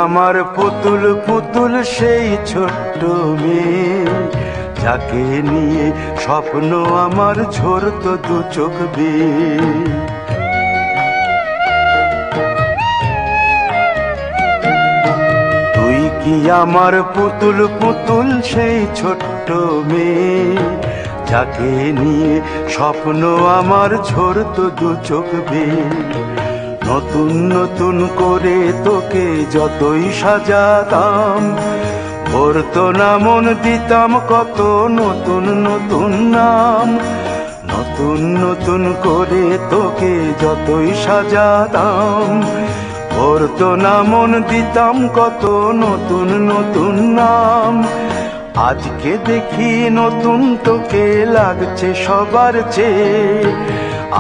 আমার পুতুল পুতুল সেই ছোট্ট মেয়ে, যাকে নিয়ে স্বপ্ন আমার ঝরতো দু চোখ বেয়ে। তুই কি আমার পুতুল পুতুল সেই ছোট্ট মেয়ে, যাকে নিয়ে স্বপ্ন আমার ঝরতো দু চোখ বেয়ে। নতুন নতুন করে তোকে যতই সাজাতাম, ভরতো না মন দিতাম কত নতুন নতুন নাম। নতুন নতুন করে তোকে যতই সাজাতাম, ভরতো না মন দিতাম কত নতুন নতুন নাম। আজকে দেখি নতুন তোকে লাগছে সবার চেয়ে,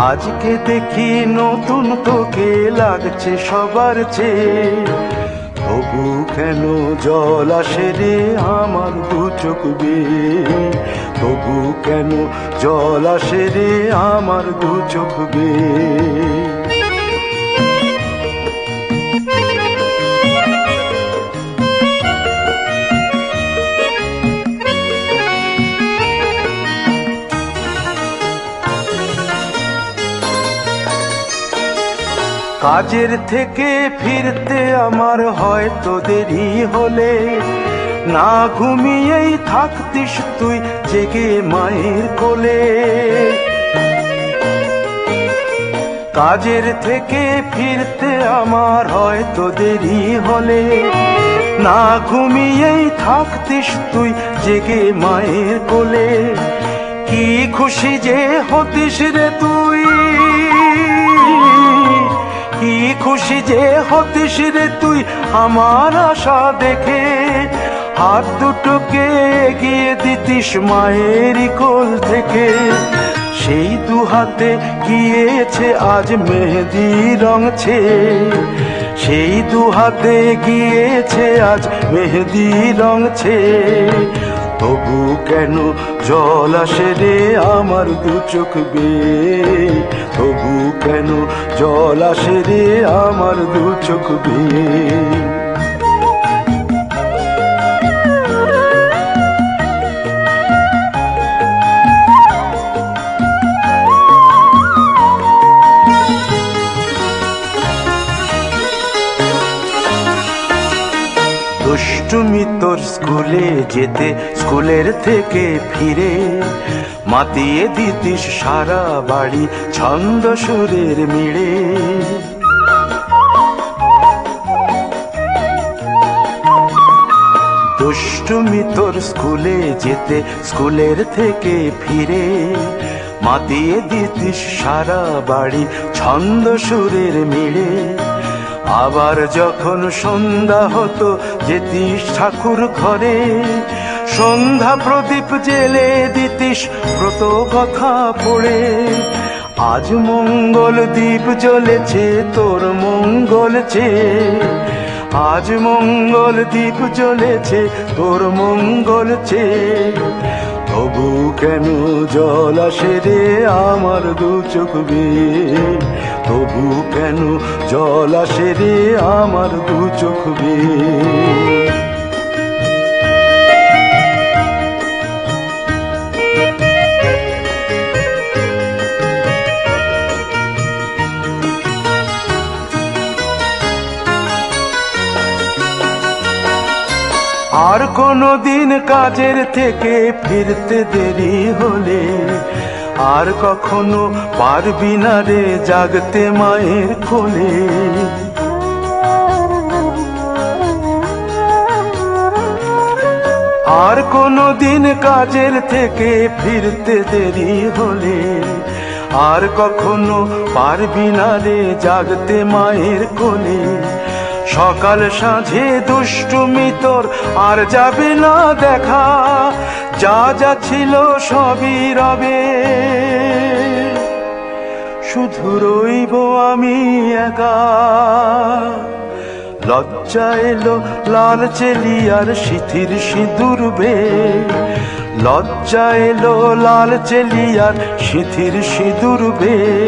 আজকে দেখি নতুন তোকে লাগছে সবার চেয়ে। তবু কেন জল আসে রে আমার দু চোখ বেয়ে, তবু কেন জল আসে রে আমার দু চোখ বেয়ে। কাজের থেকে ফিরতে আমার হয়তো দেরি হলে, না ঘুমিয়েই থাকতিস তুই জেগে মায়ের কোলে। কাজের থেকে ফিরতে আমার হয়তো দেরি হলে, না ঘুমিয়েই থাকতিস তুই জেগে মায়ের কোলে। কি খুশি যে হতিস রে তুই, কি খুশি যে হতিস রে তুই আমার আশা দেখে। হাত দুটোকে এগিয়ে দিতিস মায়েরই কোল থেকে, সেই দু হাতে গিয়েছে আজ মেহেদি রং ছেয়ে। সেই দু হাতে গিয়েছে আজ মেহেদি রং ছেয়ে। তবু কেন জল আসে রে আমার দু চোখ বেয়ে, তবু কেন জল আসে রে আমার দু চোখ বেয়ে। দুষ্টুমি তোর স্কুলে যেতে, স্কুলের থেকে ফিরে মাতিয়ে দিতিস সারা বাড়ি ছন্দ সুরের মিড়ে। দুষ্টুমি তোর স্কুলে যেতে, স্কুলের থেকে ফিরে মাতিয়ে দিতিস সারা বাড়ি ছন্দ সুরের মিড়ে। আবার যখন সন্ধ্যা হতো যেতিস ঠাকুর ঘরে, সন্ধ্যা প্রদীপ জেলে দিতিস ব্রত কথা পড়ে। আজ মঙ্গল দ্বীপ জ্বলেছে তোর মঙ্গল চেয়ে, আজ মঙ্গল দ্বীপ জ্বলেছে তোর মঙ্গল চেয়ে। তবু কেন জল আসে রে আমার দু চোখ বেয়ে, তবু কেন জল আসে রে আমার দু চোখ বেয়ে। আর কোনো দিন কাজের থেকে ফিরতে দেরি হলে, আর কখনো পারবি না রে জাগতে মায়ের কোলে। আর কোনো দিন কাজের থেকে ফিরতে দেরি হলে, আর কখনো পারবি না রে জাগতে মায়ের কোলে। সকাল সাঁঝে দুষ্টুমি তোর আর যাবে না দেখা, যা যা ছিল সবই রবে। শুধু রইব আমি একা, লজ্জা এলো লাল চেলিয়ার সিথির সিঁদুর বেয়ে। লজ্জা এলো লাল চেলিয়ার সিথির সিঁদুর বেয়ে।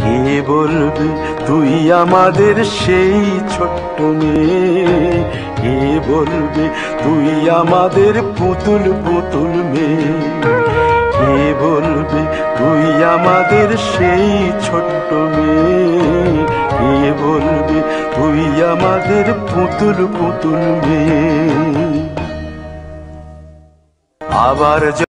কে বলবে তুই আমাদের সেই ছোট্ট মেয়ে, বলবে তুই আমাদের পুতুল পুতুল মেয়ে? কে বলবে তুই আমাদের সেই ছোট্ট মেয়ে? কে বলবে তুই আমাদের পুতুল পুতুল মেয়ে? আবার